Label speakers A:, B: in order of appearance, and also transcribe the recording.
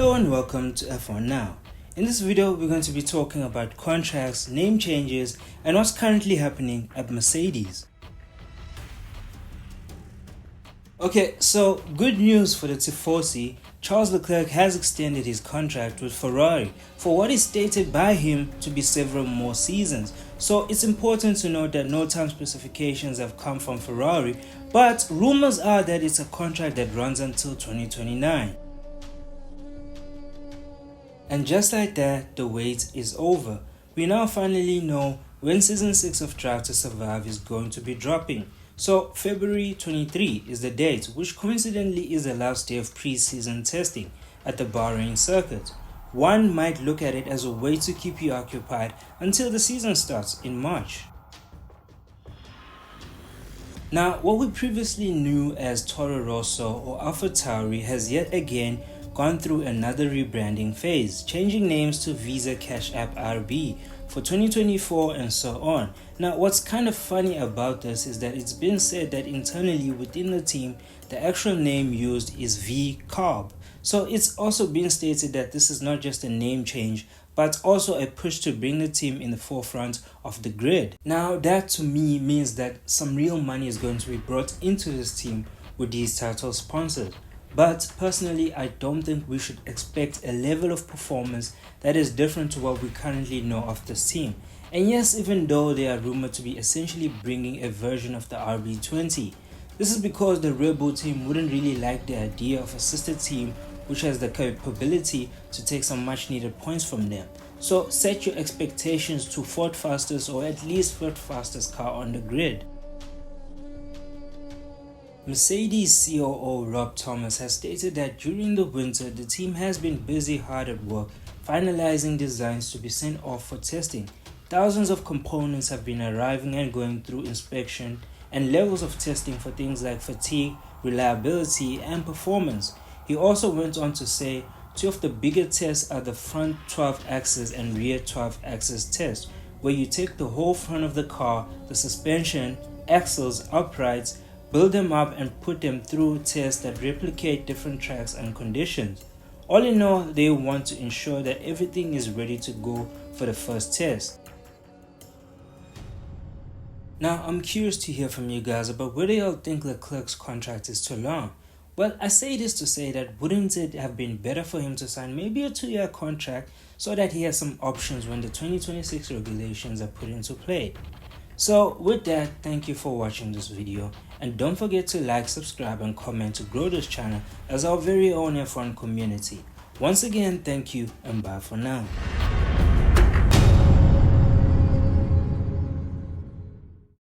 A: Hello and welcome to F1 Now. In this video, we're going to be talking about contracts, name changes, and what's currently happening at Mercedes. Okay, so good news for the Tifosi. Charles Leclerc has extended his contract with Ferrari for what is stated by him to be several more seasons. So it's important to note that no time specifications have come from Ferrari, but rumors are that it's a contract that runs until 2029. And just like that, the wait is over. We now finally know when Season 6 of Drive to Survive is going to be dropping. So February 23 is the date, which coincidentally is the last day of pre-season testing at the Bahrain circuit. One might look at it as a way to keep you occupied until the season starts in March. Now, what we previously knew as Toro Rosso or AlphaTauri has yet again gone through another rebranding phase, changing names to visacashapprb for 2024 and so on. Now, what's kind of funny about this is that it's been said that internally within the team, the actual name used is V-Carb. So it's also been stated that this is not just a name change, but also a push to bring the team in the forefront of the grid. Now, that to me means that some real money is going to be brought into this team with these title sponsors. But personally, I don't think we should expect a level of performance that is different to what we currently know of this team. And yes, even though they are rumored to be essentially bringing a version of the RB20, this is because the Red Bull team wouldn't really like the idea of a sister team which has the capability to take some much needed points from them. So set your expectations to fourth fastest or at least fifth fastest car on the grid. Mercedes COO Rob Thomas has stated that during the winter, the team has been busy hard at work finalizing designs to be sent off for testing. Thousands of components have been arriving and going through inspection and levels of testing for things like fatigue, reliability, and performance. He also went on to say two of the bigger tests are the front 12-axis and rear 12-axis test, where you take the whole front of the car, the suspension, axles, uprights, build them up and put them through tests that replicate different tracks and conditions. All in all, they want to ensure that everything is ready to go for the first test. Now, I'm curious to hear from you guys about whether y'all think Leclerc's contract is too long. Well, I say this to say that wouldn't it have been better for him to sign maybe a 2-year contract so that he has some options when the 2026 regulations are put into play? So with that, thank you for watching this video, and don't forget to like, subscribe and comment to grow this channel as our very own F1 community. Once again, thank you and bye for now.